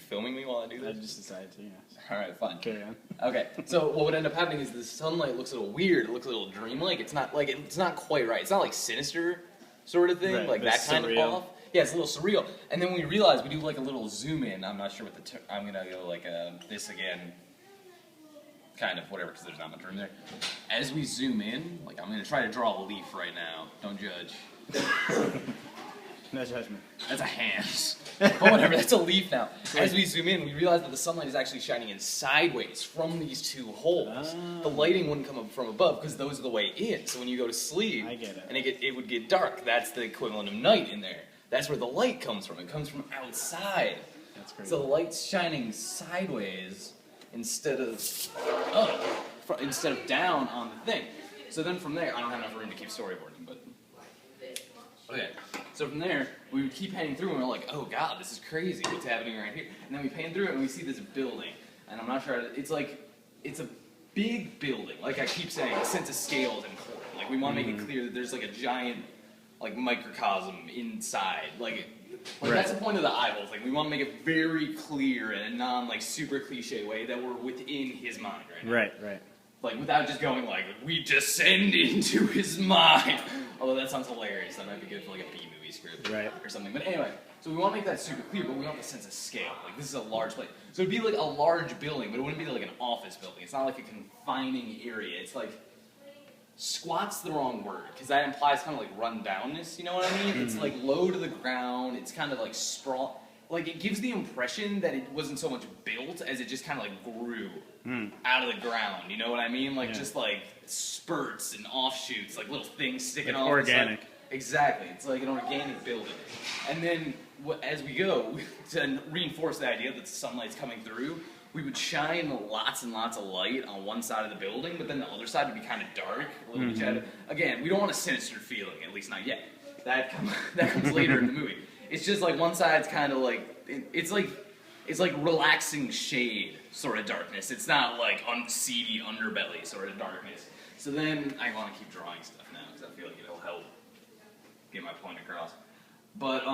filming me while I do this? I just decided to, yes. Alright, fine. Carry on. Okay, so what would end up happening is the sunlight looks a little weird, it looks a little dreamlike, it's not quite right. It's not like sinister sort of thing, right, like that kind surreal. of off. Yeah, it's a little surreal. And then we realize we do like a little zoom in, I'm not sure what I'm gonna go like this again, kind of, whatever, because there's not much room there. As we zoom in, like I'm gonna try to draw a leaf right now, don't judge. No judgment. That's a hand. But whatever, that's a leaf now. As we zoom in, we realize that the sunlight is actually shining in sideways from these two holes. Oh. The lighting wouldn't come up from above because those are the way in. So when you go to sleep, I get it. and it would get dark. That's the equivalent of night in there. That's where the light comes from. It comes from outside. That's crazy. So the light's shining sideways instead of down on the thing. So then from there, I don't have enough room to keep storyboarding, but okay. So from there, we would keep panning through and we're like, oh god, this is crazy, what's happening right here? And then we pan through it and we see this building. And I'm not sure, it's a big building. Like I keep saying, a sense of scale is important. Like we want to make it clear that there's like a giant like microcosm inside. Like right. That's the point of the eyeballs. Like we want to make it very clear in a non like super cliche way that we're within his mind right now. Right. Like, without just going like, we descend into his mind. Although that sounds hilarious. That might be good for like a B-movie script or something. But anyway, so we want to make that super clear, but we want the sense of scale. Like, this is a large place. So it'd be like a large building, but it wouldn't be like an office building. It's not like a confining area. It's like, squat's the wrong word, because that implies kind of like rundownness, you know what I mean? It's like low to the ground. It's kind of like sprawl. Like, it gives the impression that it wasn't so much built as it just kind of like grew out of the ground, you know what I mean? Like, just like spurts and offshoots, like little things sticking like off. organic. Like, exactly. It's like an organic building. And then, as we go, to reinforce the idea that the sunlight's coming through, we would shine lots and lots of light on one side of the building, but then the other side would be kind of dark, a little bit shadow. Again, we don't want a sinister feeling, at least not yet. That comes later in the movie. It's just like one side's kind of like, it's like relaxing shade sort of darkness. It's not like seedy underbelly sort of darkness. So then I want to keep drawing stuff now because I feel like it'll help get my point across. But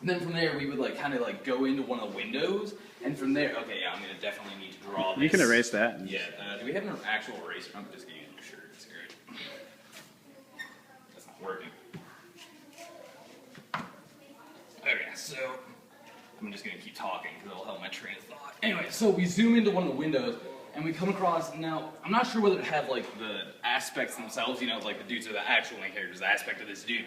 then from there we would like kind of like go into one of the windows, and from there, okay, yeah, I'm gonna definitely need to draw this. You can erase that. Yeah. Do we have an actual eraser? I'm just getting a shirt. It's great. That's not working. Okay, so I'm just going to keep talking because it'll help my train of thought. Anyway, so we zoom into one of the windows and we come across, now, I'm not sure whether to have like the aspects themselves, you know, like the dudes are the actual main characters, the aspect of this dude.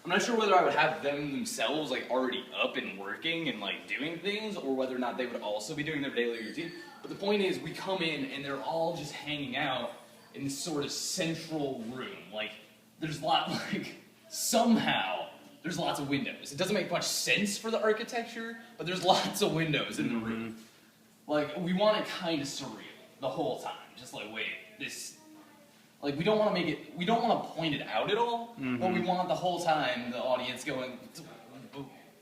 I'm not sure whether I would have them themselves like already up and working and like doing things, or whether or not they would also be doing their daily routine. But the point is, we come in and they're all just hanging out in this sort of central room. Like, there's somehow, there's lots of windows. It doesn't make much sense for the architecture, but there's lots of windows in the room. Like, we want it kind of surreal the whole time. Just like, wait, this... Like, we don't want to point it out at all, but we want the whole time the audience going,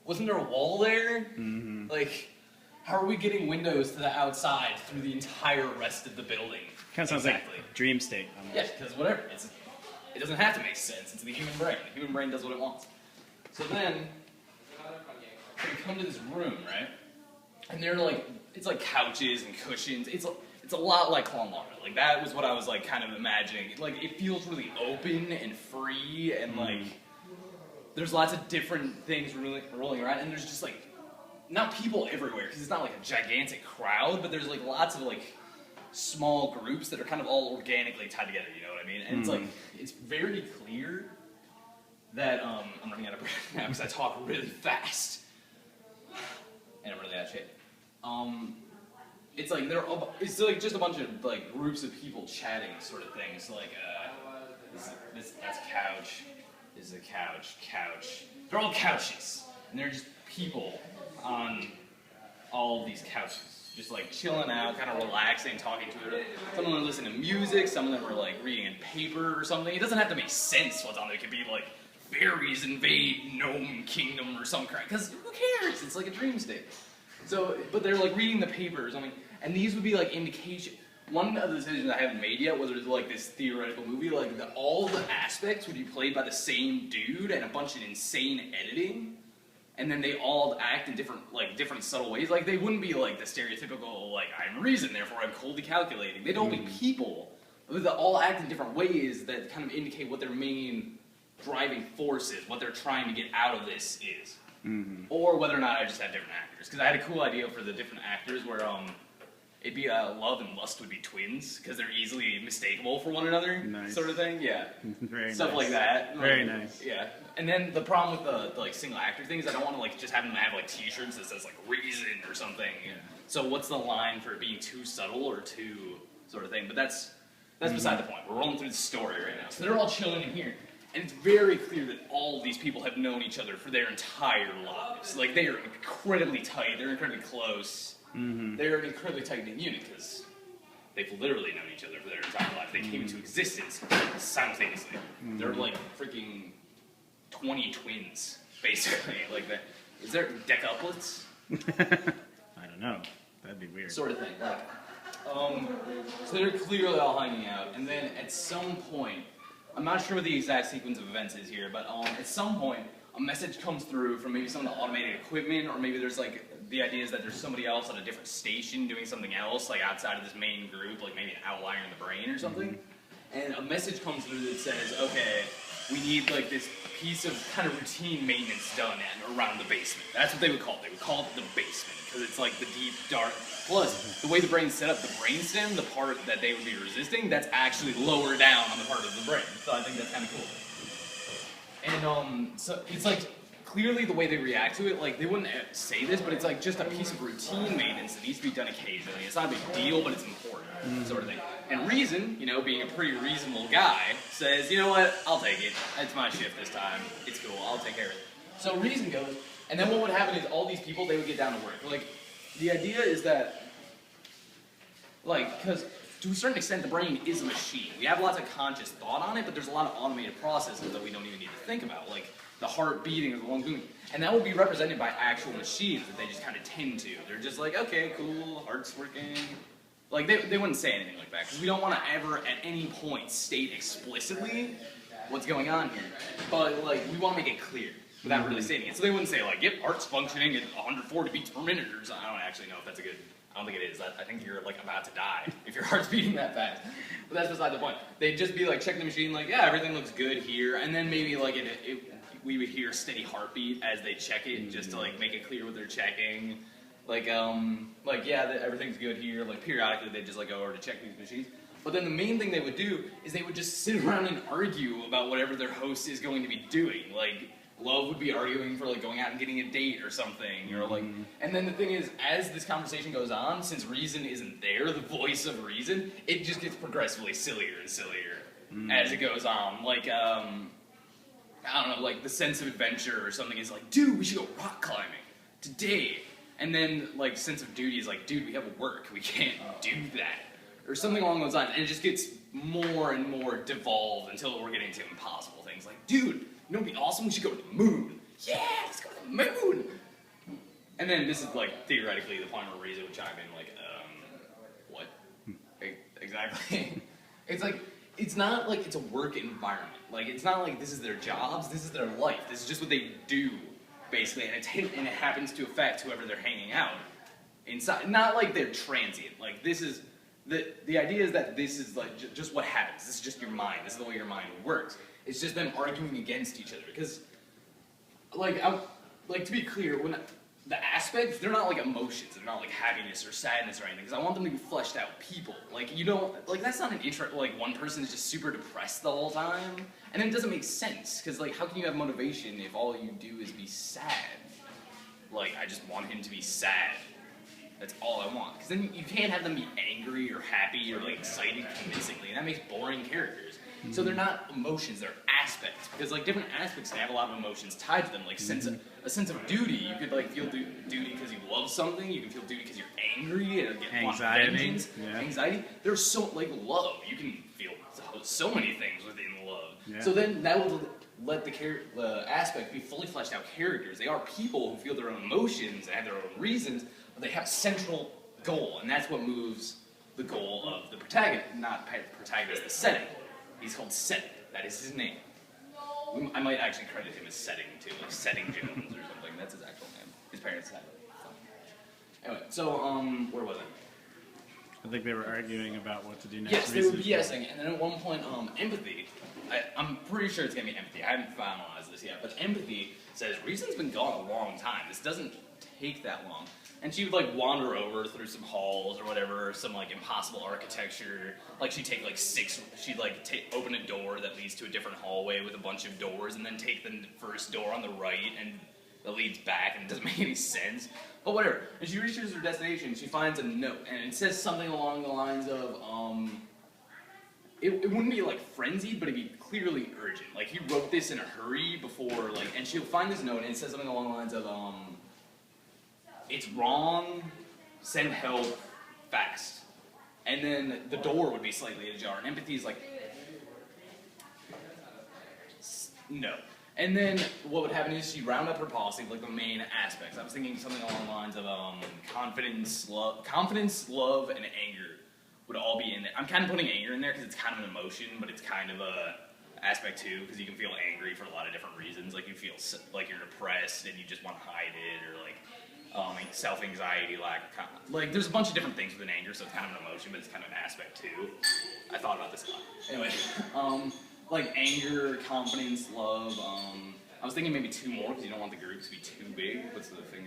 wasn't there a wall there? Like, how are we getting windows to the outside through the entire rest of the building? Kind of sounds like dream state. Almost. Yeah, because whatever. It doesn't have to make sense. It's the human brain. The human brain does what it wants. So then, we come to this room, right? And they're like, it's like couches and cushions. It's a lot like Colorado. Like, that was what I was like kind of imagining. Like, it feels really open and free, and like, there's lots of different things rolling around, and there's just like, not people everywhere, because it's not like a gigantic crowd, but there's like lots of like small groups that are kind of all organically tied together, you know what I mean? And it's like, it's very clear that, I'm running out of breath now because I talk really fast, and I'm really out of shape. It's like it's like just a bunch of like groups of people chatting, sort of things. So like that's a couch. This is a couch. They're all couches, and they're just people on all of these couches, just like chilling out, kind of relaxing, talking to each other. Some of them are listening to music. Some of them are like reading in paper or something. It doesn't have to make sense what's on there. It could be like fairies invade Gnome Kingdom or some crap. Because who cares? It's like a dream state. So, but they're like reading the paper or something, and these would be like indication. One of the decisions I haven't made yet, whether it's like this theoretical movie, like all the aspects would be played by the same dude and a bunch of insane editing, and then they all act in different subtle ways. Like, they wouldn't be like the stereotypical, like, I'm reason, therefore I'm coldly calculating. They'd all be people that all act in different ways that kind of indicate what their main driving force is, what they're trying to get out of this is. Or whether or not I just had different actors. Because I had a cool idea for the different actors where it'd be love and lust would be twins, because they're easily mistakable for one another, sort of thing. Yeah. Very Stuff nice. like that. Very nice. Yeah. And then the problem with the like single actor thing is I don't want to like just have them have like t-shirts that says like reason or something. Yeah. So what's the line for it being too subtle or too sort of thing? But that's beside the point. We're rolling through the story right now. So they're all chilling in here. And it's very clear that all of these people have known each other for their entire lives. Like, they are incredibly tight. They're incredibly close. They're an incredibly tight-knit unit because they've literally known each other for their entire life. They came into existence simultaneously. They're like freaking 20 twins, basically. Like that. Is there decuplets? I don't know. That'd be weird. Sort of thing. Like, so they're clearly all hanging out, and then at some point, I'm not sure what the exact sequence of events is here, but at some point, a message comes through from maybe some of the automated equipment, or maybe there's like, the idea is that there's somebody else at a different station doing something else, like outside of this main group, like maybe an outlier in the brain or something. And a message comes through that says, okay, we need like this piece of kind of routine maintenance done around the basement. That's what they would call it. They would call it the basement, because it's like the deep, dark. Plus, the way the brain's set up, the brainstem, the part that they would be resisting, that's actually lower down on the part of the brain. So I think that's kind of cool. And so it's like, clearly the way they react to it, like they wouldn't say this, but it's like just a piece of routine maintenance that needs to be done occasionally. It's not a big deal, but it's important, sort of thing. And Reason, you know, being a pretty reasonable guy, says, you know what, I'll take it. It's my shift this time. It's cool. I'll take care of it. So Reason goes, and then what would happen is all these people, they would get down to work. Like, the idea is that, like, because to a certain extent, the brain is a machine. We have lots of conscious thought on it, but there's a lot of automated processes that we don't even need to think about, like the heart beating or the lungs moving. And that will be represented by actual machines that they just kind of tend to. They're just like, okay, cool, heart's working. Like, they wouldn't say anything like that, because we don't want to ever, at any point, state explicitly what's going on here. But, like, we want to make it clear without really stating it. So they wouldn't say, like, yep, heart's functioning at 140 beats per minute or something. I don't actually know if that's a good... I don't think it is. I think you're, like, about to die if your heart's beating that fast. But that's beside the point. They'd just be, like, checking the machine, like, yeah, everything looks good here. And then maybe, like, we would hear a steady heartbeat as they check it, just to, like, make it clear what they're checking. Like, yeah, everything's good here. Like, periodically, they'd just, like, go over to check these machines. But then the main thing they would do is they would just sit around and argue about whatever their host is going to be doing. Like, Love would be arguing for, like, going out and getting a date or something, or, like... And then the thing is, as this conversation goes on, since Reason isn't there, the voice of Reason, it just gets progressively sillier and sillier as it goes on. Like, I don't know, like, the sense of adventure or something is like, dude, we should go rock climbing today. And then, like, sense of duty is like, dude, we have work, we can't do that. Or something along those lines. And it just gets more and more devolved until we're getting to impossible things. Like, dude, you know what'd be awesome? We should go to the moon. Yeah, let's go to the moon. And then this is, like, theoretically the point where Reason would chime in, like, what? Exactly. It's like, it's not like it's a work environment. Like, it's not like this is their jobs, this is their life. This is just what they do, basically, and it happens to affect whoever they're hanging out inside. Not like they're transient. Like, this is, the idea is that this is, like, just what happens. This is just your mind. This is the way your mind works. It's just them arguing against each other. Because, like, to be clear, when the aspects, they're not like emotions. They're not like happiness or sadness or anything. Because I want them to be fleshed out people. Like, you don't, like, that's not an intro, like, one person is just super depressed the whole time. And then it doesn't make sense. Because, like, how can you have motivation if all you do is be sad? Like, I just want him to be sad. That's all I want. Because then you can't have them be angry or happy or, like, excited convincingly. And that makes boring characters. So they're not emotions, they're aspects. Because, like, different aspects have a lot of emotions tied to them. Like, a sense of duty. You could, like, feel duty because you love something. You can feel duty because you're angry and get anxiety. Yeah. Anxiety. There's so, like, love. You can feel so many things within love. Yeah. So then that will let the aspect be fully fleshed out characters. They are people who feel their own emotions and have their own reasons, but they have a central goal. And that's what moves the goal of the protagonist. Not protagonist, the setting. He's called Setting. That is his name. I might actually credit him as Setting too, like Setting Jones or something. That's his actual name. His parents had it. Anyway, so where was I? I think they were arguing about what to do next. Yes, they were BSing, and then at one point, empathy. I'm pretty sure it's gonna be empathy. I haven't finalized this yet, but empathy says Reason's been gone a long time. This doesn't take that long. And she would like wander over through some halls or whatever, some like impossible architecture. Like she'd take like she'd like open a door that leads to a different hallway with a bunch of doors, and then take the first door on the right and that leads back, and it doesn't make any sense. But whatever. And she reaches her destination, she finds a note, and it says something along the lines of, it wouldn't be like frenzied, but it'd be clearly urgent. Like he wrote this in a hurry before, like, and she'll find this note, and it says something along the lines of, it's wrong, send help, fast. And then the door would be slightly ajar, and empathy is like, no. And then what would happen is she'd round up her policy, like the main aspects. I was thinking something along the lines of confidence, love, and anger would all be in there. I'm kind of putting anger in there because it's kind of an emotion, but it's kind of a aspect too, because you can feel angry for a lot of different reasons. Like you feel like you're depressed and you just want to hide it, or like self-anxiety, like there's a bunch of different things within anger, so it's kind of an emotion, but it's kind of an aspect too. I thought about this a lot. Anyway, like anger, confidence, love. I was thinking maybe 2 more because you don't want the groups to be too big. What's the thing?